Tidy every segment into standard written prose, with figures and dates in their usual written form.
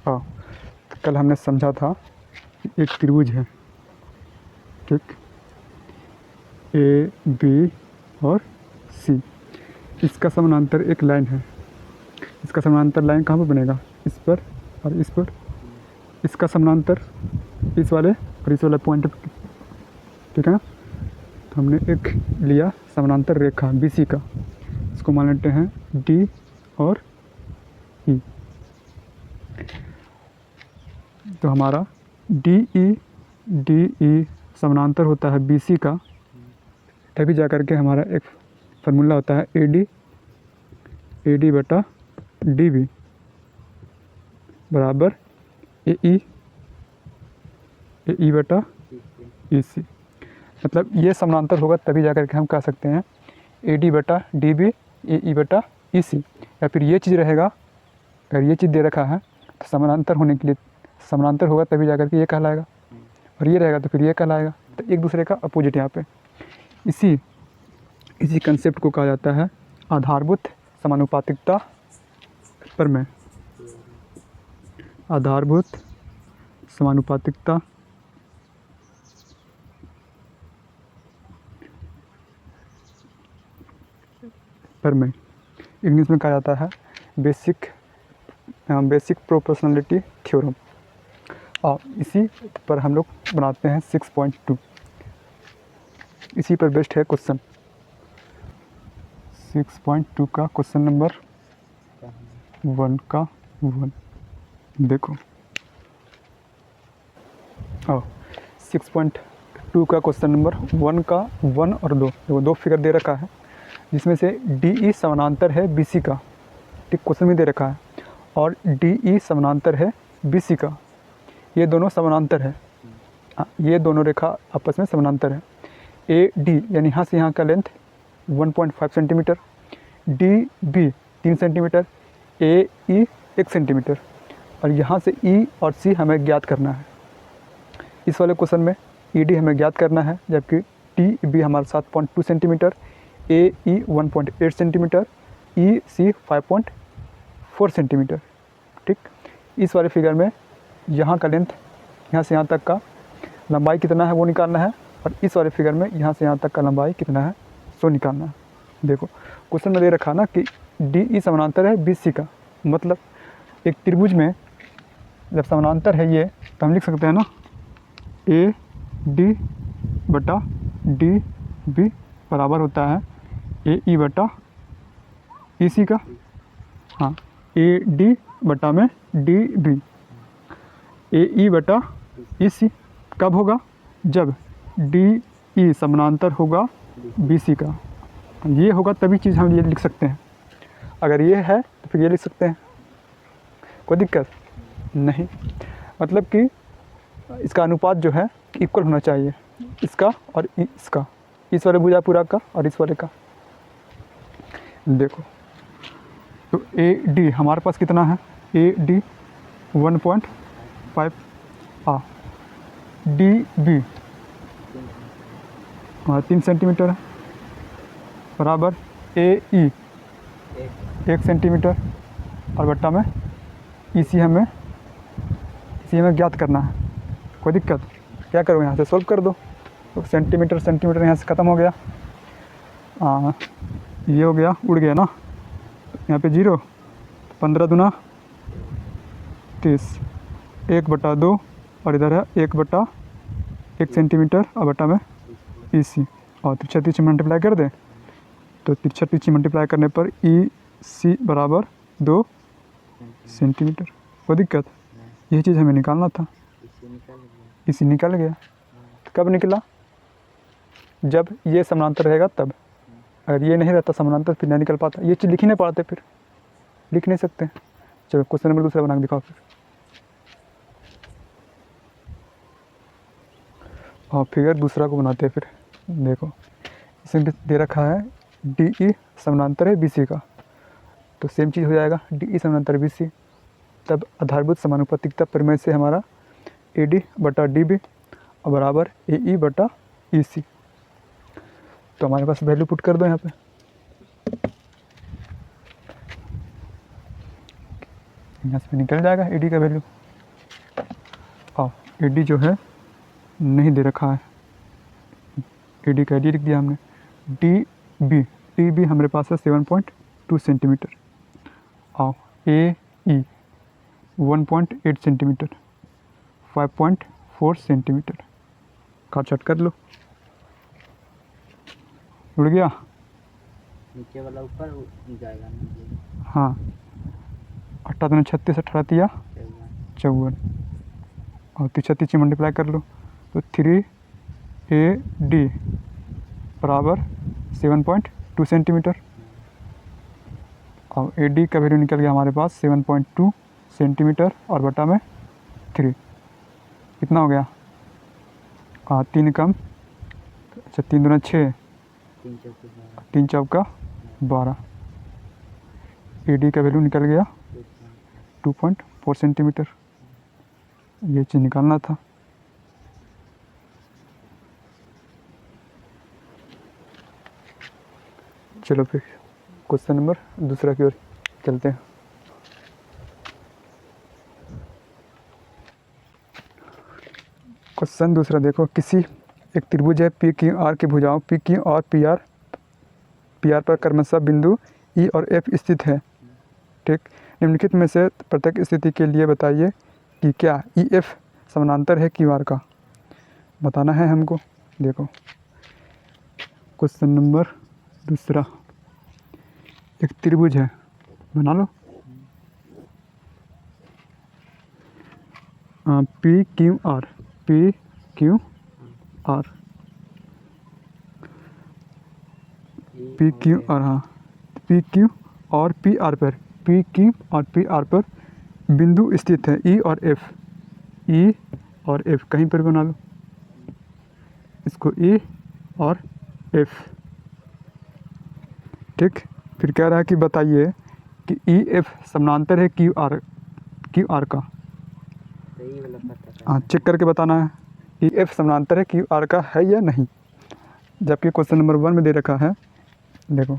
हाँ, तो कल हमने समझा था कि एक त्रिभुज है, ठीक, ए बी और सी, इसका समानांतर एक लाइन है। इसका समानांतर लाइन कहाँ पर बनेगा? इस पर और इस पर। इसका समानांतर इस वाले और इस वाले पॉइंट पर, ठीक है ना। तो हमने एक लिया समानांतर रेखा बी सी का, इसको मान लेते हैं डी और ई। तो हमारा डी ई समानांतर होता है बी सी का, तभी जा कर के हमारा एक फार्मूला होता है ए डी बटा डी बी बराबर ए ई बटा ई सी। मतलब ये समानांतर होगा तभी जा कर के हम कह सकते हैं ए डी बटा डी बी ए ई बटा ई सी। या फिर ये चीज़ रहेगा, अगर ये चीज़ दे रखा है तो समानांतर होने के लिए समानांतर होगा तभी जा कर के ये कहलाएगा, और ये रहेगा तो फिर ये कहलाएगा। तो एक दूसरे का अपोजिट यहाँ पे। इसी कंसेप्ट को कहा जाता है आधारभूत समानुपातिकता प्रमेय। आधारभूत समानुपातिकता प्रमेय इंग्लिश में कहा जाता है बेसिक प्रोपोर्शनलिटी थ्योरम। और इसी पर हम लोग बनाते हैं 6.2। इसी पर बेस्ड है क्वेश्चन 6.2 का क्वेश्चन नंबर 1 का 1। देखो 6.2 का क्वेश्चन नंबर 1 का 1 और 2, देखो 2 फिगर दे रखा है, जिसमें से डी ई समानांतर है बी सी का, ठीक, क्वेश्चन में दे रखा है, और डी ई समानांतर है बी सी का। ये दोनों समानांतर है, ये दोनों रेखा आपस में समानांतर है। ए डी यानी यहाँ से यहाँ का length 1.5 centimetre, D B 3 centimetre, A E 1 centimetre, और यहाँ से ई और सी हमें ज्ञात करना है। इस वाले क्वेश्चन में ई डी हमें ज्ञात करना है, जबकि डी बी हमारा 7.2 centimetre, A E 1.8 centimetre, E C 5.4 centimetre, ठीक। इस वाले फिगर में यहाँ का लेंथ, यहाँ से यहाँ तक का लंबाई कितना है वो निकालना है, और इस वाले फिगर में यहाँ से यहाँ तक का लंबाई कितना है सो निकालना है। देखो क्वेश्चन में दे रखा ना कि डी ई समानांतर है बी सी का, मतलब एक त्रिभुज में जब समानांतर है ये, तो हम लिख सकते हैं ना ए डी बटा डी बी बराबर होता है ए ई बटा ई सी का। हाँ, ए डी बटा में डी बी ए ई बटा ई सी कब होगा? जब डी ई समानांतर होगा बी सी का। ये होगा तभी चीज़ हम ये लिख सकते हैं। अगर ये है तो फिर ये लिख सकते हैं, कोई दिक्कत नहीं। मतलब कि इसका अनुपात जो है इक्वल होना चाहिए, इसका और इसका, इस वाले भुजा पूरा का और इस वाले का। देखो तो ए डी हमारे पास कितना है? A D 1.5 D B 3 centimetre है बराबर ए ई 1 सेंटीमीटर, और बट्टा में ई सी हमें ज्ञात करना है। कोई दिक्कत? क्या करो, यहाँ से सोल्व कर दो। तो सेंटीमीटर यहाँ से ख़त्म हो गया, ये हो गया, उड़ गया ना, यहाँ पे 0, 15 दूना 30, 1/2, और इधर है 1/1 सेंटीमीटर, और बटा में ई सी, और तिरछा मल्टीप्लाई कर दें तो तिरछा मल्टीप्लाई करने पर ई सी बराबर 2 सेंटीमीटर। कोई दिक्कत? यही चीज़ हमें निकालना था। इसी निकल गया। कब निकला? जब ये समानांतर रहेगा तब। अगर ये नहीं रहता समानांतर फिर नहीं निकल पाता। ये चीज़ लिख ही नहीं पाते, फिर लिख नहीं सकते। चलो क्वेश्चन नंबर 2 बना के दिखाओ फिर। और फिगर दूसरा को बनाते हैं फिर। देखो इसमें भी दे रखा है डी ई समानांतर है बी सी का, तो सेम चीज़ हो जाएगा, डी ई समानांतर बी सी। तब आधारभूत समानुपातिकता प्रमेय से हमारा ए डी बटा डी बी और बराबर ए ई बटा ई सी। तो हमारे पास वैल्यू पुट कर दो यहाँ पे। यहाँ से निकल जाएगा ए डी का वैल्यू। और ए डी जो है नहीं दे रखा है, ए डी का डी लिख दिया हमने। डी बी हमारे पास है 7.2 सेंटीमीटर और ए ई 1.8 सेंटीमीटर, 5.4 सेंटीमीटर। काट छट कर लो, उड़ गया नीचे वाला ऊपर जाएगा ना। हाँ, 8 दूनी 36, 18 तिया 54 और 3 मल्टीप्लाई कर लो तो 3AD बराबर 7.2 सेंटीमीटर। और AD का वैल्यू निकल गया हमारे पास 7.2 सेंटीमीटर और बटा में 3 कितना हो गया? 3 कम, अच्छा 3 दूना 6, 3 चौका 12। AD का वैल्यू निकल गया 2.4 सेंटीमीटर। ये चीज़ निकालना था। चलो फिर क्वेश्चन नंबर दूसरा की ओर चलते हैं। क्वेश्चन दूसरा देखो, किसी एक त्रिभुज है पी क्यू आर की भुजाओं पी क्यू और पी आर पर क्रमशः बिंदु ई और एफ स्थित है। ठीक, निम्नलिखित में से प्रत्येक स्थिति के लिए बताइए कि क्या ई एफ समानांतर है क्यू आर का, बताना है हमको। देखो क्वेश्चन नंबर दूसरा, एक त्रिभुज है, बना लो P Q R, P Q R, P Q R, हाँ पी क्यू और पी आर पर, पी क्यू और पी आर पर बिंदु स्थित है ई और एफ, ई और एफ कहीं पर बना लो इसको, ई और एफ। ठीक, फिर कह रहा है कि बताइए कि ई एफ समानांतर है क्यू आर का। हाँ, चेक करके बताना है ई एफ समानांतर है क्यू आर का है या नहीं। जबकि क्वेश्चन नंबर 1 में दे रखा है, देखो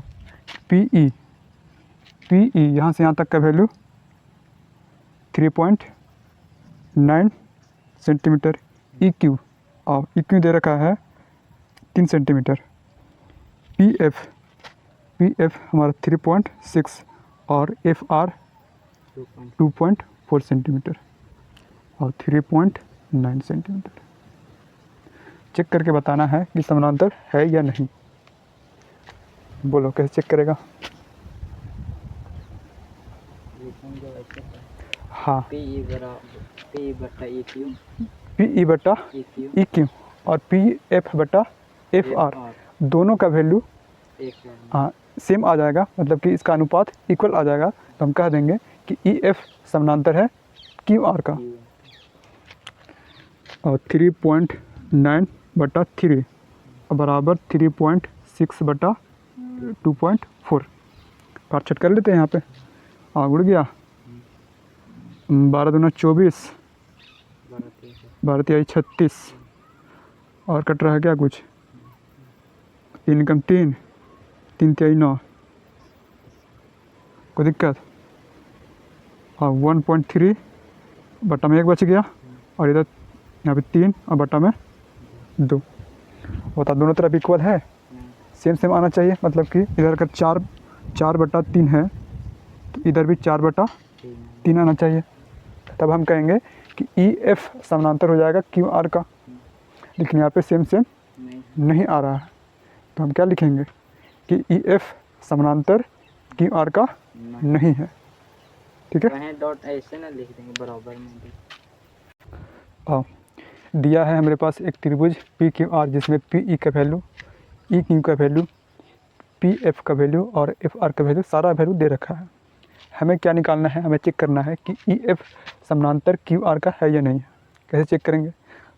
पी ई यहाँ से यहाँ तक का वैल्यू 3.9 सेंटीमीटर, ई क्यू और ई क्यू दे रखा है 3 सेंटीमीटर, पी एफ हमारा 3.6 और एफ आर 2.4 सेंटीमीटर और 3.9 सेंटीमीटर। चेक करके बताना है कि समानांतर है या नहीं। बोलो कैसे चेक करेगा? हाँ, पी ई बटा ई क्यू और पी एफ बटा एफ आर दोनों का वैल्यू हाँ सेम आ जाएगा, मतलब कि इसका अनुपात इक्वल आ जाएगा। तो हम कह देंगे कि ई एफ समानांतर है क्यू आर का। और 3.9 बटा 3 बराबर 3.6 बटा 2.4। काट छट कर लेते हैं यहाँ पे। उड़ गया 12 दूना 24, 12 तिहाई 36 और कट रहा है क्या कुछ? 3 कम 3, 3 तिहाई 9, कोई दिक्कत? हाँ 1.3 बटा में 1 बच गया और इधर यहाँ पे 3 और बटा में 2। बता दोनों तरफ इक्वल है, सेम आना चाहिए। मतलब कि इधर अगर 4 बटा 3 है तो इधर भी 4 बटा 3 आना चाहिए। तब हम कहेंगे कि ई एफ समानांतर हो जाएगा क्यू आर का। लेकिन यहाँ पे सेम नहीं आ रहा है, तो हम क्या लिखेंगे कि ई एफ समानांतर क्यू आर का नहीं है। ठीक है, डॉट ऐसे ना लिख देंगे बराबर में। दिया है हमारे पास एक त्रिभुज पी क्यू आर जिसमें पी ई का वैल्यू, ई क्यू का वैल्यू, पी एफ का वैल्यू और एफ आर का वैल्यू, सारा वैल्यू दे रखा है। हमें क्या निकालना है? हमें चेक करना है कि ई एफ समानांतर क्यू आर का है या नहीं है। कैसे चेक करेंगे?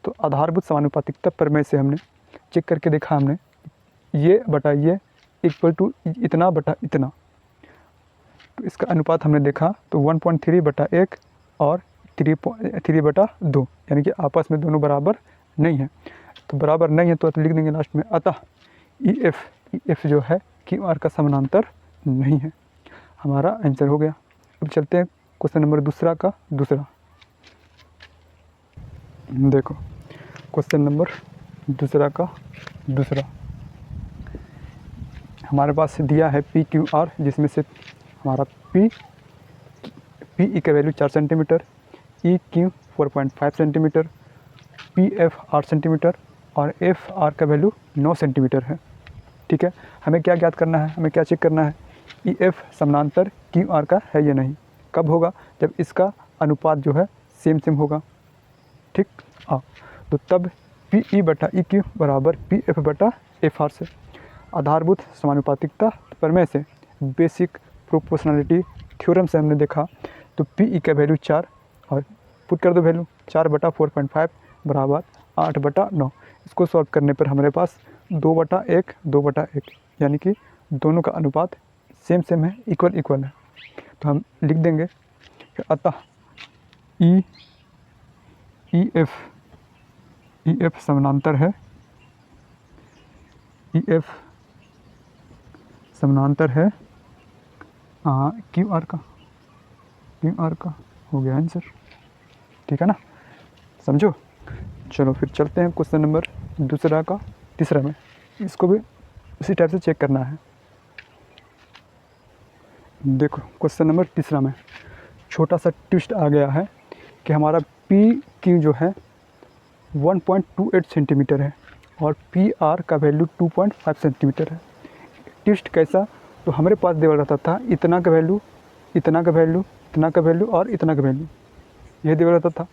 तो आधारभूत समानुपातिकता प्रमेय से हमने चेक करके देखा। हमने ये बटा ये इक्वल टू इतना बटा इतना, तो इसका अनुपात हमने देखा तो 1.3 बटा 1 और 3 बटा 2, यानी कि आपस में दोनों बराबर नहीं है। तो बराबर नहीं है तो लिख देंगे लास्ट में अतः ई एफ जो है क्यू आर का समानांतर नहीं है। हमारा आंसर हो गया। अब चलते हैं क्वेश्चन नंबर दूसरा का दूसरा देखो, क्वेश्चन नंबर दूसरा का दूसरा हमारे पास दिया है पी क्यू आर, जिसमें से हमारा पी ई का value 4 centimetre, E Q 4.5 centimetre, P F 8 centimetre और एफ आर का वैल्यू 9 सेंटीमीटर है। ठीक है, हमें क्या ज्ञात करना है, हमें क्या चेक करना है, ई एफ समानांतर क्यू आर का है या नहीं। कब होगा, जब इसका अनुपात जो है सेम सेम होगा। ठीक, तो तब पी ई बटा ई क्यू बराबर पी एफ बटा एफ आर से। आधारभूत समानुपातिकता प्रमेय से, बेसिक प्रोपोर्शनलिटी थ्योरम से हमने देखा, तो पी ई का वैल्यू 4 और पुट कर दो वैल्यू 4 बटा 4.5 बराबर 8 बटा 9। इसको सॉल्व करने पर हमारे पास 2 बटा 1 2 बटा 1, यानी कि दोनों का अनुपात सेम सेम है, इक्वल है। तो हम लिख देंगे कि अतः ई एफ समानांतर है, ई एफ समानांतर है क्यू आर का हो गया आंसर। ठीक है ना, समझो। चलो फिर चलते हैं क्वेश्चन नंबर दूसरा का तीसरा में। इसको भी उसी टाइप से चेक करना है। देखो क्वेश्चन नंबर तीसरा में छोटा सा ट्विस्ट आ गया है कि हमारा पी क्यू जो है 1.28 सेंटीमीटर है और पी आर का वैल्यू 2.5 सेंटीमीटर है। ट्विस्ट कैसा, तो हमारे पास दिया रहता था इतना का वैल्यू, इतना का वैल्यू, इतना का वैल्यू और इतना का वैल्यू, यह दिया रहता था।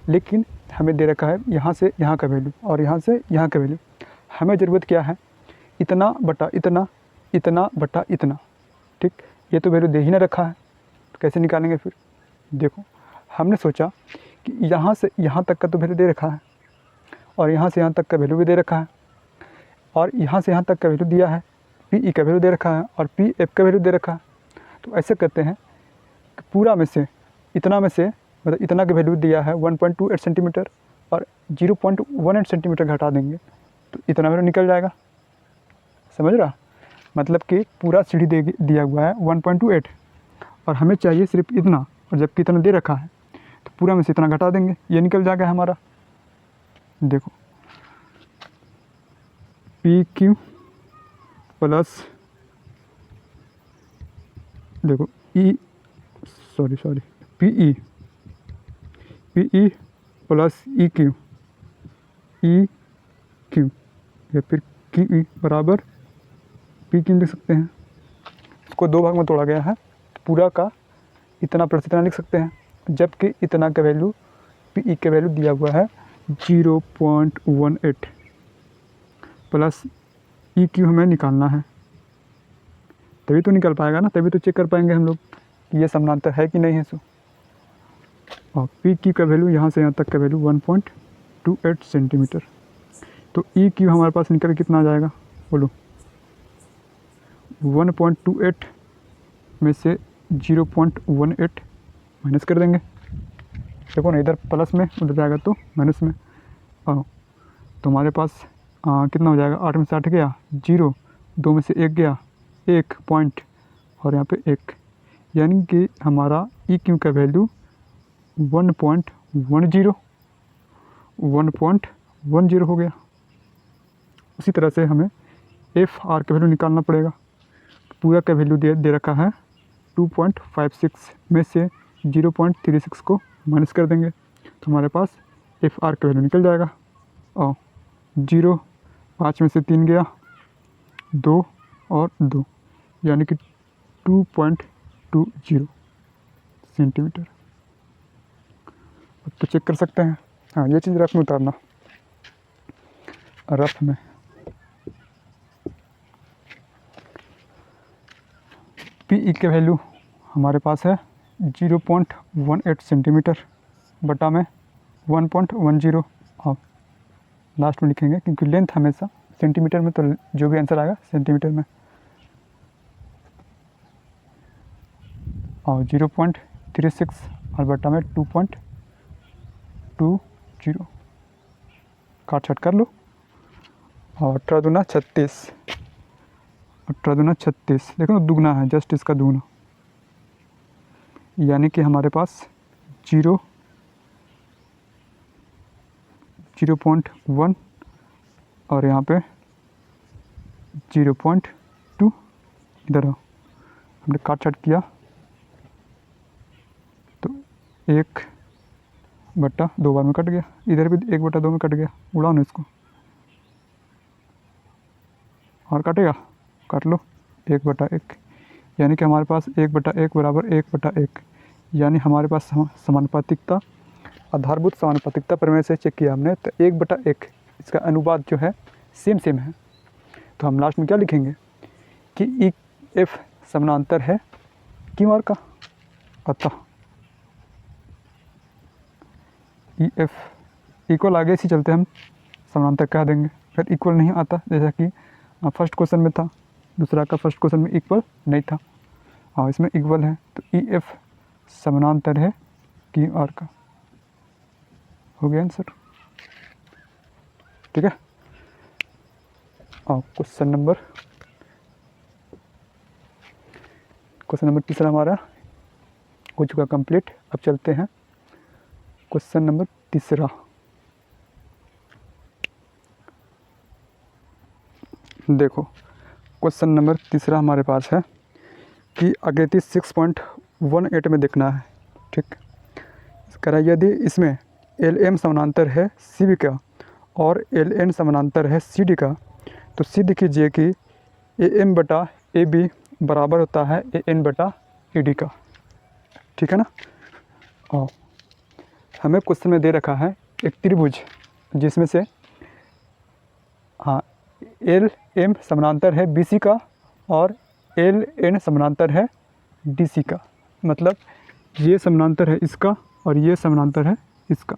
लेकिन हमें दे रखा है यहाँ से यहाँ का वैल्यू और यहाँ से यहाँ का वैल्यू। हमें ज़रूरत क्या है, इतना बटा इतना, इतना बटा इतना। ठीक, ये तो वैल्यू दे ही ना रखा है, तो कैसे निकालेंगे फिर। देखो हमने सोचा कि यहाँ से यहाँ तक का तो वैल्यू दे रखा है और यहाँ से यहाँ तक का वैल्यू भी दे रखा है और यहाँ से यहाँ तक का वैल्यू दिया है, पी ई का वैल्यू दे रखा है और पी एफ का वैल्यू दे रखा है। तो ऐसे करते हैं कि पूरा में से इतना में से मतलब इतना का वैल्यू दिया है 1.28 सेंटीमीटर और 0.18 सेंटीमीटर घटा देंगे तो इतना वैल्यू निकल जाएगा। समझ रहा, मतलब कि पूरा सीढ़ी दिया हुआ है 1.28 और हमें चाहिए सिर्फ इतना, और जबकि इतना दे रखा है तो पूरा में से इतना घटा देंगे, ये निकल जाएगा हमारा। देखो पी क्यू प्लस, देखो P E plus E Q या फिर क्यू ई बराबर पी क्यू लिख सकते हैं। इसको दो भाग में तोड़ा गया है, पूरा का इतना प्लस इतना लिख सकते हैं, जबकि इतना का वैल्यू पी ई का वैल्यू दिया हुआ है 0.18 प्लस ई क्यू हमें निकालना है, तभी तो निकल पाएगा ना, तभी तो चेक कर पाएंगे हम लोग कि ये समानांतर है कि नहीं है। सो और पी क्यू का वैल्यू यहाँ से यहाँ तक का वैल्यू 1.28 सेंटीमीटर। तो ई क्यू हमारे पास निकल कितना आ जाएगा, बोलो। 1.28 में से 0.18 माइनस कर देंगे। देखो ना, इधर प्लस में उधर जाएगा तो माइनस में। तो हमारे पास कितना हो जाएगा, 8 में से 8 गया 0, 2 में से 1 गया 1 पॉइंट और यहाँ पे 1, यानी कि हमारा ई क्यू का वैल्यू 1.10 हो गया। उसी तरह से हमें एफ आर का वैल्यू निकालना पड़ेगा। पूरा का वैल्यू दे रखा है 2.56 में से 0.36 को माइनस कर देंगे तो हमारे पास एफ आर का वैल्यू निकल जाएगा। और 0, 5 में से 3 गया 2 और 2, यानी कि 2.20 सेंटीमीटर। अब तो चेक कर सकते हैं। हाँ, ये चीज़ रफ में उतारना, रफ में पी ई के वैल्यू हमारे पास है 0.18 सेंटीमीटर बटा में 1.10। आप लास्ट में लिखेंगे क्योंकि लेंथ हमेशा सेंटीमीटर में, तो जो भी आंसर आएगा सेंटीमीटर में। और 0.36 और बटा में 2.20, काट छट कर लो। और 18 दूना 36, 18 दूना 36, देखो दुगना है, जस्ट इसका दुगना यानी कि हमारे पास 0.1 और यहाँ पे 0.2 इधर हमने काट छाट किया तो 1/2 बार में कट गया, इधर भी 1/2 में कट गया। उड़ाओ ना इसको, और काटेगा, काट लो 1/1, यानी कि हमारे पास 1/1 बराबर 1/1, यानी हमारे पास समानुपातिकता, आधारभूत समानुपातिकता प्रमेय से चेक किया हमने तो 1/1 इसका अनुपात जो है सेम है। तो हम लास्ट में क्या लिखेंगे कि ई एफ समानांतर है क्यू आर का, अतः ई एफ इक्वल, आगे से चलते हम समानांतर कह देंगे, फिर इक्वल नहीं आता जैसा कि फर्स्ट क्वेश्चन में था, दूसरा का फर्स्ट क्वेश्चन में इक्वल नहीं था, हाँ इसमें इक्वल है। तो ई एफ समानांतर है क्यू आर का, हो गया आंसर। ठीक है, और क्वेश्चन नंबर तीसरा हमारा हो चुका कंप्लीट। अब चलते हैं क्वेश्चन नंबर तीसरा। देखो क्वेश्चन नंबर तीसरा हमारे पास है कि आकृति 6.18 में देखना है। ठीक, कह रहा है यदि इसमें एल एम समानांतर है सी बी का और एल एन समानांतर है सी डी का, तो सिद्ध कीजिए कि ए एम बटा ए बी बराबर होता है ए एन बटा ए डी का। ठीक है ना, और हमें क्वेश्चन में दे रखा है एक त्रिभुज जिसमें से हाँ एल एम समानांतर है बी सी का और एल एन समानांतर है डी सी का, मतलब ये समानांतर है इसका और ये समानांतर है इसका।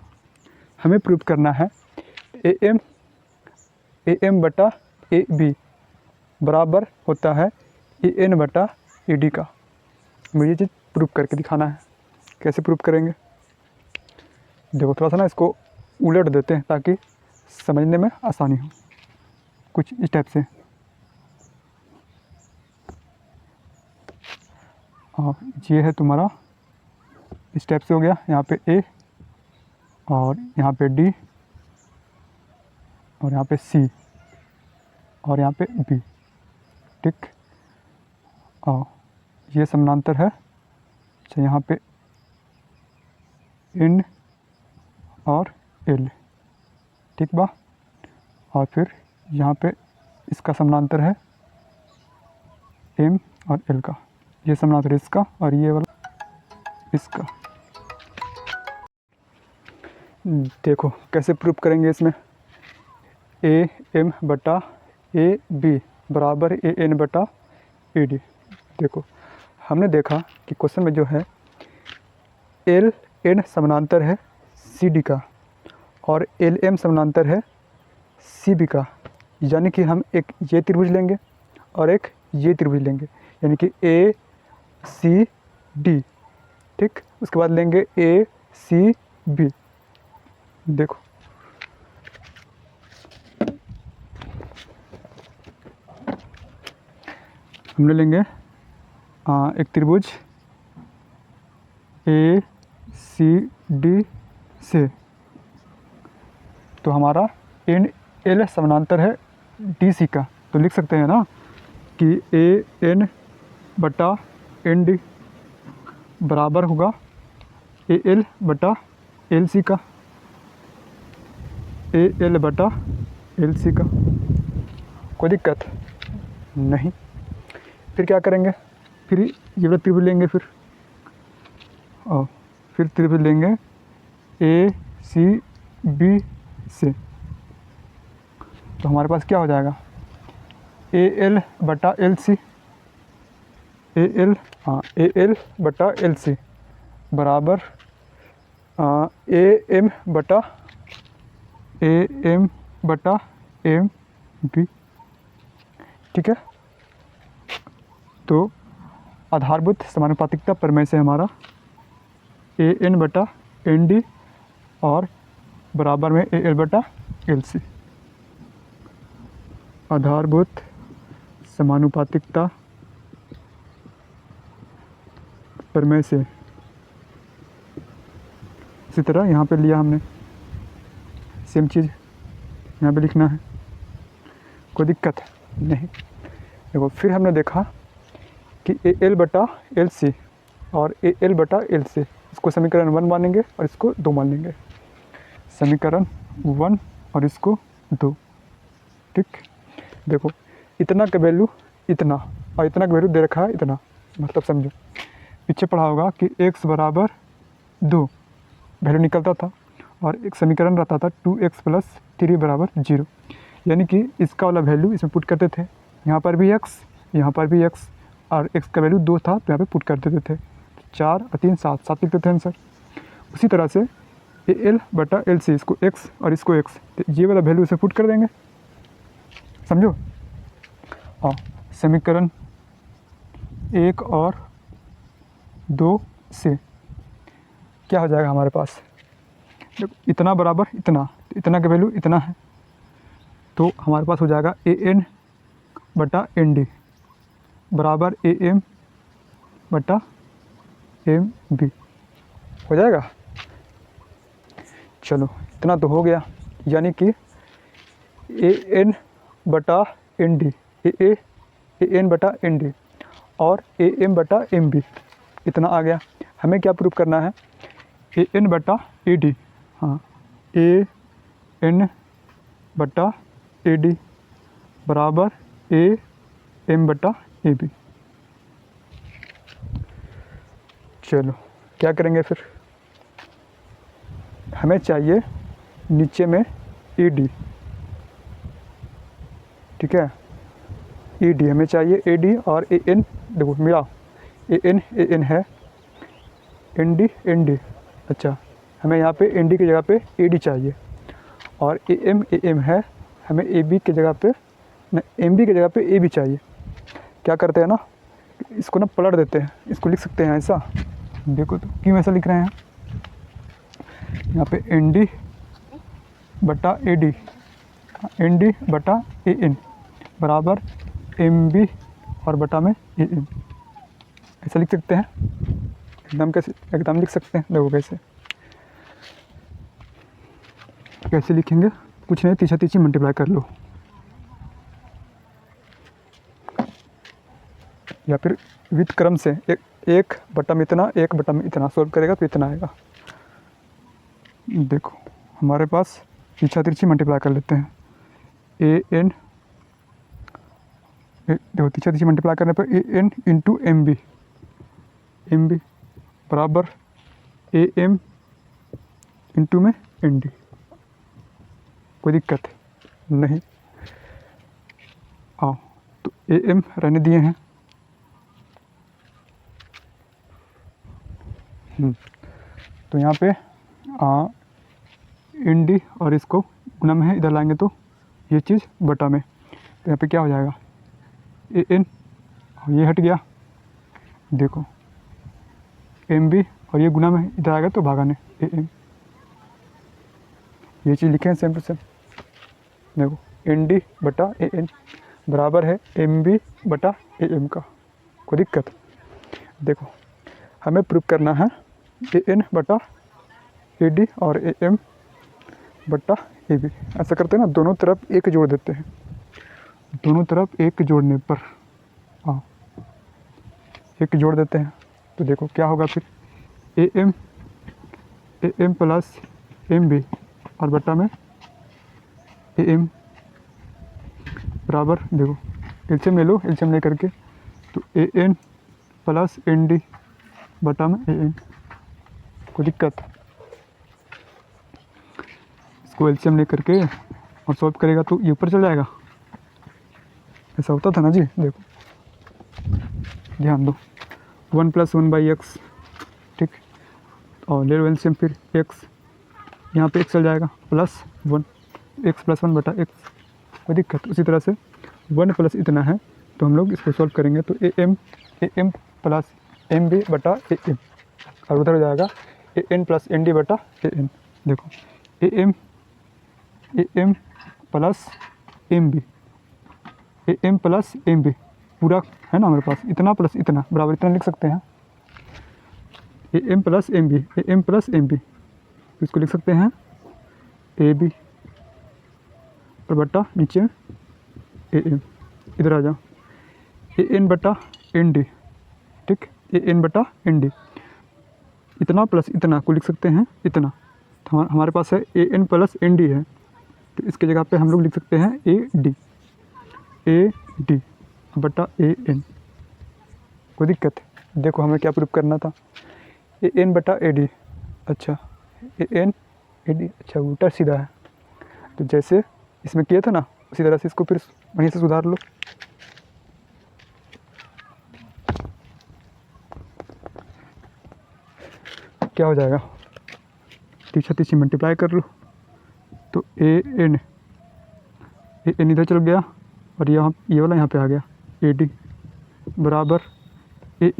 हमें प्रूव करना है ए एम बटा ए बी बराबर होता है ए एन बटा ए डी का। मुझे ये चीज़ प्रूव करके दिखाना है। कैसे प्रूव करेंगे, देखो थोड़ा सा ना इसको उलट देते हैं ताकि समझने में आसानी हो, कुछ इस टाइप से। और ये है तुम्हारा, इस टाइप से हो गया, यहाँ पे ए और यहाँ पे डी और यहाँ पे सी और यहाँ पे बी। ठीक, और ये समानांतर है, अच्छा यहाँ पे एन और एल। ठीक बा, और फिर यहाँ पे इसका समानांतर है एम और एल का, ये समानांतर इसका और ये वाला इसका। देखो कैसे प्रूव करेंगे इसमें, ए एम बटा ए बी बराबर ए एन बटा ए डी। देखो हमने देखा कि क्वेश्चन में जो है एल एन समानांतर है सी डी का और एल एम समानांतर है सी बी का, यानी कि हम एक ये त्रिभुज लेंगे और एक ये त्रिभुज लेंगे, यानी कि ए सी डी। ठीक, उसके बाद लेंगे ए सी बी। देखो हमने लेंगे एक त्रिभुज ए सी डी से, तो हमारा एन एल समानांतर है डी सी का, तो लिख सकते हैं ना कि ए एन बटा एन डी बराबर होगा ए एल बटा एल सी का, ए एल बटा एल सी का। कोई दिक्कत नहीं। फिर क्या करेंगे, फिर ये वाला त्रिभुज लेंगे, फिर त्रिभुज लेंगे ए सी बी से, तो हमारे पास क्या हो जाएगा ए एल बटा एल सी, ए एल बटा एल सी बराबर ए एम बटा एम बी। ठीक है, तो आधारभूत समानुपातिकता प्रमेय से हमारा ए एन बटा एन डी और बराबर में ए एल बटा एल सी। आधारभूत समानुपातिकता प्रमेय से उसी तरह यहाँ पे लिया हमने, सेम चीज़ यहाँ पे लिखना है, कोई दिक्कत नहीं। देखो फिर हमने देखा कि AL बटा LC और AL बटा LC, इसको समीकरण 1 मानेंगे और इसको 2 मान लेंगे, समीकरण 1 और इसको 2। ठीक, देखो इतना का वैल्यू इतना और इतना का वैल्यू दे रखा है इतना, मतलब समझो पीछे पढ़ा होगा कि x बराबर 2 वैल्यू निकलता था और एक समीकरण रहता था 2x + 3 बराबर 0, यानी कि इसका वाला वैल्यू इसमें पुट करते थे, यहाँ पर भी x, यहाँ पर भी x, और x का वैल्यू 2 था तो यहाँ पे पुट कर देते थे, 4 और 3 7 7 लिखते थे आंसर। उसी तरह से AL बटा LC, इसको x और इसको x, तो ये वाला वैल्यू इसे पुट कर देंगे, समझो। हाँ, समीकरण 1 और 2 से क्या हो जाएगा हमारे पास, देखो इतना बराबर इतना, इतना का वैल्यू इतना है, तो हमारे पास हो जाएगा AN बटा ND बराबर AM बटा MB हो जाएगा। चलो इतना तो हो गया, यानी कि AN बटा ND, AN बटा ND और AM बटा MB इतना आ गया। हमें क्या प्रूफ करना है, AN बटा AD, हाँ AN बटा AD बराबर AM बटा AB। चलो क्या करेंगे फिर, हमें चाहिए नीचे में AD, ठीक है, AD हमें चाहिए, AD और AN, देखो मिला AN है, ND, अच्छा हमें यहाँ पे ND की जगह पे AD चाहिए, और AM है, हमें AB की जगह पे न MB की जगह पे AB चाहिए। क्या करते हैं ना, इसको ना पलट देते हैं, इसको लिख सकते हैं ऐसा, देखो तो क्यों ऐसा लिख रहे हैं, यहाँ पे ND बटा AD, ND बटा AN बराबर MB और बटा में AM, ऐसा लिख सकते हैं, एकदम कैसे एकदम लिख सकते हैं, देखो कैसे लिखेंगे, कुछ नहीं, तीछा तीछी मल्टीप्लाई कर लो, या फिर विथ क्रम से एक बटा में इतना, एक बटा में इतना सॉल्व करेगा तो इतना आएगा। देखो हमारे पास तीछा तिरछी मल्टीप्लाई कर लेते हैं, AN, देखो तीछा तिरछी मल्टीप्लाई करने पर AN इंटू MB बराबर AM इंटू में ND, कोई दिक्कत नहीं। आओ तो AM रहने दिए हैं, तो यहाँ पे ND और इसको गुना में है, इधर लाएंगे तो ये चीज़ बटा में, तो यहाँ पे क्या हो जाएगा AN, ये हट गया, देखो MB और ये गुना में इधर आएगा तो भागा ने AM, ये चीज़ लिखे हैं सेम टू सेम, देखो ND बटा AN बराबर है MB बटा AM का, कोई दिक्कत। देखो हमें प्रूफ करना है AN बटा AD और AM बटा AB, ऐसा करते हैं ना, दोनों तरफ एक जोड़ देते हैं, दोनों तरफ एक जोड़ने पर, हाँ एक जोड़ देते हैं, तो देखो क्या होगा फिर, AM प्लस MB और बटा में AM बराबर, देखो एलसीएम ले लो, एलसीएम ले करके तो AN प्लस ND बटा में AN, कोई दिक्कत, इसको एलसीएम ले करके और सॉल्व करेगा तो ये ऊपर चल जाएगा, ऐसा होता था ना जी। देखो ध्यान दो, 1 + 1/x, ठीक, और ले लो एलसीएम, फिर x, यहाँ पे x चल जाएगा +1, x + 1 बटा x, कोई दिक्कत। उसी तरह से 1 प्लस इतना है तो हम लोग इसको सॉल्व करेंगे तो AM प्लस MB बटा AM, और उधर हो जाएगा AN प्लस ND बटा AN। देखो AM प्लस MB पूरा है ना हमारे पास, इतना प्लस इतना बराबर इतना लिख सकते हैं, AM प्लस MB तो इसको लिख सकते हैं ए बी और बटा नीचे ए एम। इधर आ जाओ, ए एन बटा एन डी, ठीक, ए एन बटा एन डी, इतना प्लस इतना को लिख सकते हैं इतना। तो हमारे पास है A N plus N D है, तो इसके जगह पे हम लोग लिख सकते हैं ए डी बटा ए एन। कोई दिक्कत है? देखो हमें क्या प्रूफ करना था, ए एन बटा ए डी, अच्छा ए एन ए डी, अच्छा उल्टा सीधा है, तो जैसे इसमें किया था ना उसी तरह से इसको फिर वहीं से सुधार लो। क्या हो जाएगा, 30 मल्टीप्लाई कर लो तो ए एन इधर चल गया और यहाँ ये वाला यहाँ पे आ गया ए डी बराबर ए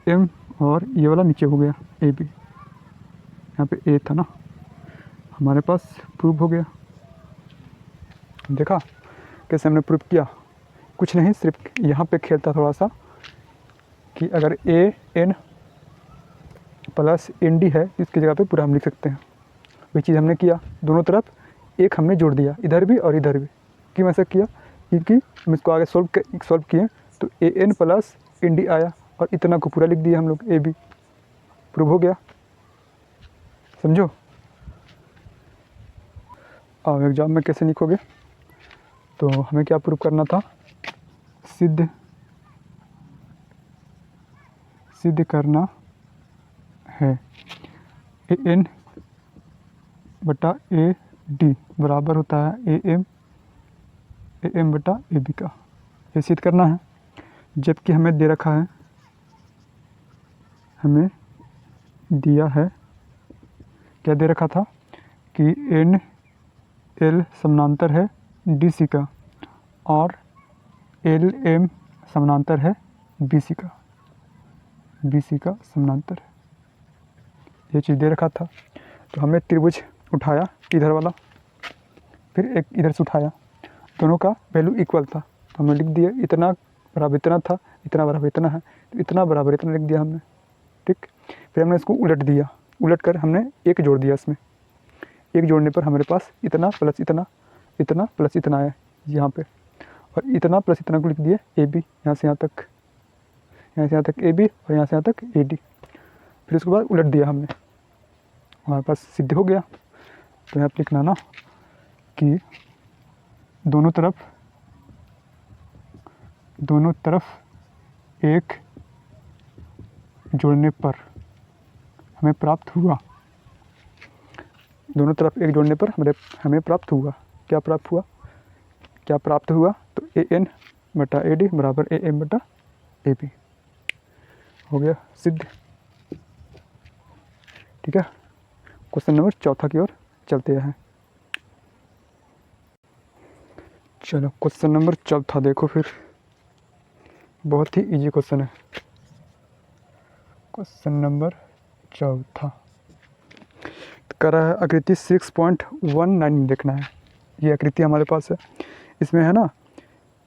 एम और ये वाला नीचे हो गया ए बी। यहाँ पे ए था ना, हमारे पास प्रूफ हो गया। देखा कैसे हमने प्रूफ किया? कुछ नहीं, सिर्फ यहाँ पे खेलता थोड़ा सा कि अगर A N plus N D है इसकी जगह पे पूरा हम लिख सकते हैं। वही चीज़ हमने किया, दोनों तरफ एक हमने जोड़ दिया, इधर भी और इधर भी। क्यों ऐसा किया? क्योंकि हम इसको आगे सॉल्व किए तो A N plus N D आया और इतना को पूरा लिख दिया हम लोग, ए बी। प्रूव हो गया, समझो। और एग्जाम में कैसे लिखोगे, तो हमें क्या प्रूव करना था, सिद्ध करना है ए एन बटा ए डी बराबर होता है ए एम बटा ए बी का। ये सिद्ध करना है, जबकि हमें दे रखा है, हमें दिया है, क्या दे रखा था कि एन एल समानांतर है डी सी का और एल एम समानांतर है बी सी का, समानांतर है, ये चीज़ दे रखा था। तो हमने त्रिभुज उठाया इधर वाला, फिर एक इधर से उठाया, दोनों का वैल्यू इक्वल था तो हमने लिख दिया इतना बराबर इतना था, इतना बराबर इतना है, तो इतना बराबर इतना लिख दिया हमने, ठीक। फिर हमने इसको उलट दिया, उलट कर हमने एक जोड़ दिया, इसमें एक जोड़ने पर हमारे पास इतना प्लस इतना, इतना प्लस इतना आया यहाँ पे, और इतना प्लस इतना को लिख दिया ए बी, यहाँ से यहाँ तक, यहाँ से यहाँ तक ए बी और यहाँ से यहाँ तक ए डी। फिर उसके बाद उलट दिया हमने, हमारे पास सिद्ध हो गया। तो यहाँ पर लिखना ना कि दोनों तरफ एक जोड़ने पर हमें प्राप्त हुआ, दोनों तरफ एक जोड़ने पर हमें प्राप्त हुआ, क्या प्राप्त हुआ, तो ए एन बटा ए डी बराबर ए एम बटा ए बी। हो गया सिद्ध, ठीक है। क्वेश्चन नंबर 4 की ओर चलते हैं। चलो क्वेश्चन नंबर 4 देखो, फिर बहुत ही इजी क्वेश्चन है। क्वेश्चन नंबर 4 कर रहा है आकृति 6.19 देखना है। ये आकृति हमारे पास है, इसमें है ना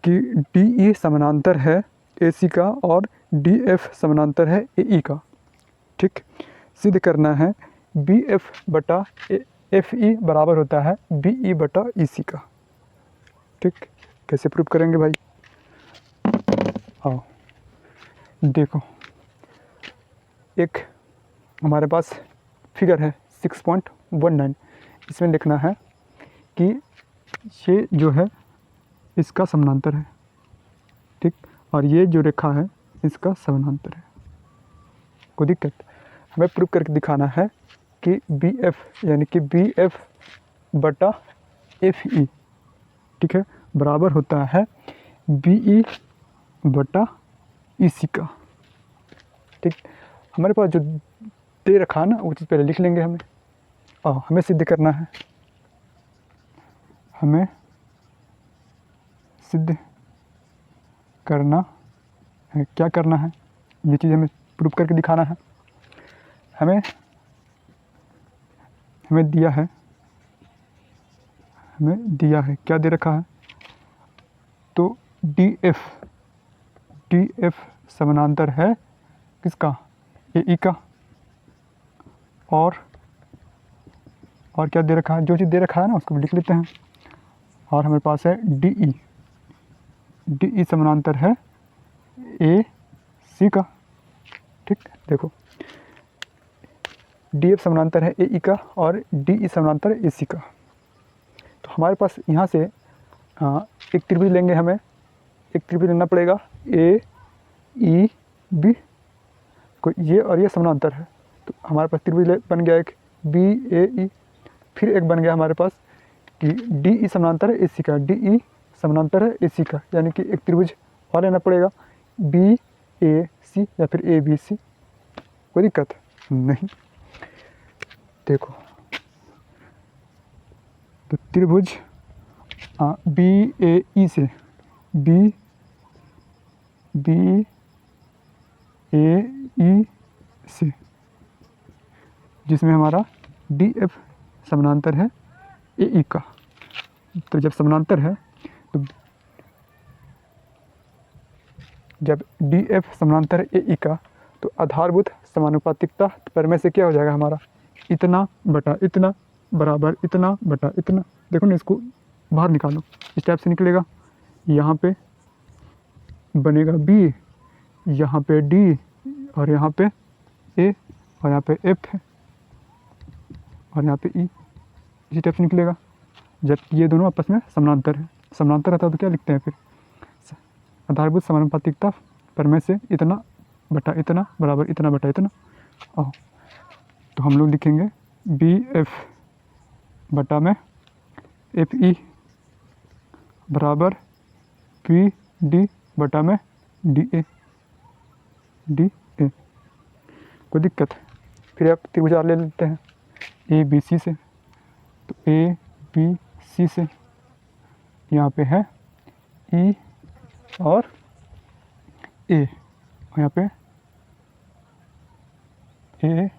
कि डी ई समानांतर है ए सी का और डी एफ समानांतर है ए ई का, ठीक। सिद्ध करना है बी एफ बटा एफ ई बराबर होता है बी ई बटा ई सी का, ठीक। कैसे प्रूव करेंगे भाई, आओ देखो, एक हमारे पास फिगर है 6.19, इसमें लिखना है कि ये जो है इसका समानांतर है, ठीक, और ये जो रेखा है इसका समानांतर है। कोई दिक्कत, हमें प्रूव करके दिखाना है कि बी एफ यानी कि बी एफ बटा एफ ई, ठीक है, बराबर होता है बी ई बटा ई सी का, ठीक। हमारे पास जो दे रखा है ना वो चीज़ पहले लिख लेंगे हमें, और हमें सिद्ध करना है, हमें सिद्ध करना है, क्या करना है, ये चीज़ हमें प्रूव करके दिखाना है। हमें दिया है, क्या दे रखा है, तो डी एफ समानांतर है किसका, ए ई का, और क्या दे रखा है, जो चीज़ दे रखा है ना उसको भी लिख लेते हैं। और हमारे पास है डी ई समानांतर है ए सी का। ठीक, देखो डी एफ समानांतर है ए ई का और डी ई समानांतर है ए सी का। तो हमारे पास यहाँ से एक त्रिभुज लेंगे, हमें एक त्रिभुज लेना पड़ेगा ए ई बी को, ये और ये समानांतर है। तो हमारे पास त्रिभुज बन गया एक बी ए ई। फिर एक बन गया हमारे पास कि डी ई समानांतर है ए सी का, डी ई समानांतर है ए सी का, यानी कि एक त्रिभुज और लेना पड़ेगा बी ए सी या फिर ए बी सी। कोई दिक्कत नहीं। देखो तो त्रिभुज बी ए ई से बी ए ई से, जिसमें हमारा डी एफ समानांतर है ए ई का। तो जब समानांतर है तो जब डी एफ समानांतर है ए ई का तो आधारभूत समानुपातिकता प्रमेय से क्या हो जाएगा हमारा, इतना बटा इतना बराबर इतना बटा इतना। देखो ना, इसको बाहर निकालो, इस टाइप से निकलेगा। यहाँ पे बनेगा बी, यहाँ पे डी और यहाँ पे ए और यहाँ पे एफ है और यहाँ पे ई, इसी टाइप से निकलेगा। जब ये दोनों आपस में समानांतर है, समानांतर रहता है तो क्या लिखते हैं फिर, आधारभूत समानुपातिकता प्रमेय से इतना बटा इतना बराबर इतना बटा इतना। और तो हम लोग लिखेंगे बी एफ बटा में एफ ई बराबर पी डी बटा में डी ए। कोई दिक्कत है? फिर आप त्रिभुज और ले लेते हैं ए बी सी से। तो ए बी सी से यहाँ पे है ई और ए और यहाँ पे ए,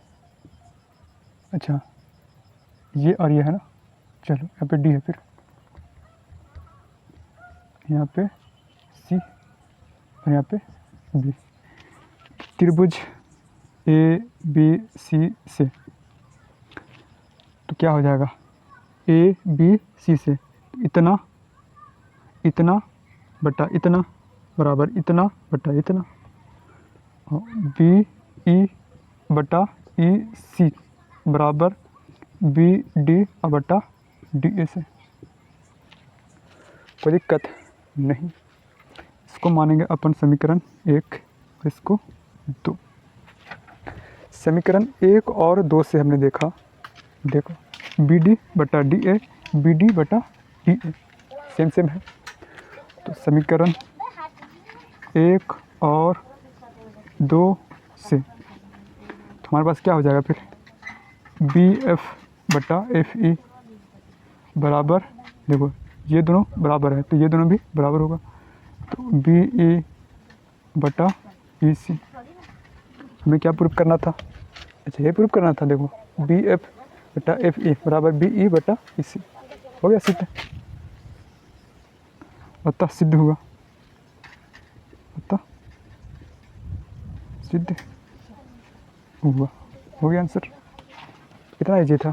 अच्छा ये और ये है ना, चलो यहाँ पे डी है, फिर यहाँ पे सी और यहाँ पे बी। त्रिभुज ए बी सी से तो क्या हो जाएगा, ए बी सी से इतना इतना बटा इतना बराबर इतना बटा इतना, और बी ई बटा ई सी बराबर बी डी बटा डी ए से। कोई दिक्कत नहीं। इसको मानेंगे अपन समीकरण 1 और इसको 2। समीकरण 1 और 2 से हमने देखा, देखो बी डी बटा डी ए, बी डी बटा डी ए सेम है। तो समीकरण 1 और 2 से तो हमारे पास क्या हो जाएगा फिर, बी एफ बटा एफ ई बराबर, देखो ये दोनों बराबर है तो ये दोनों भी बराबर होगा। तो बी ई बटा ई सी हमें क्या प्रूफ करना था, अच्छा ये प्रूफ करना था। देखो बी एफ बटा एफ ई बराबर बी ई बटा ई सी, हो गया सिद्ध। अतः सिद्ध हुआ, अतः सिद्ध हुआ, हो गया आंसर। कितना इजी था।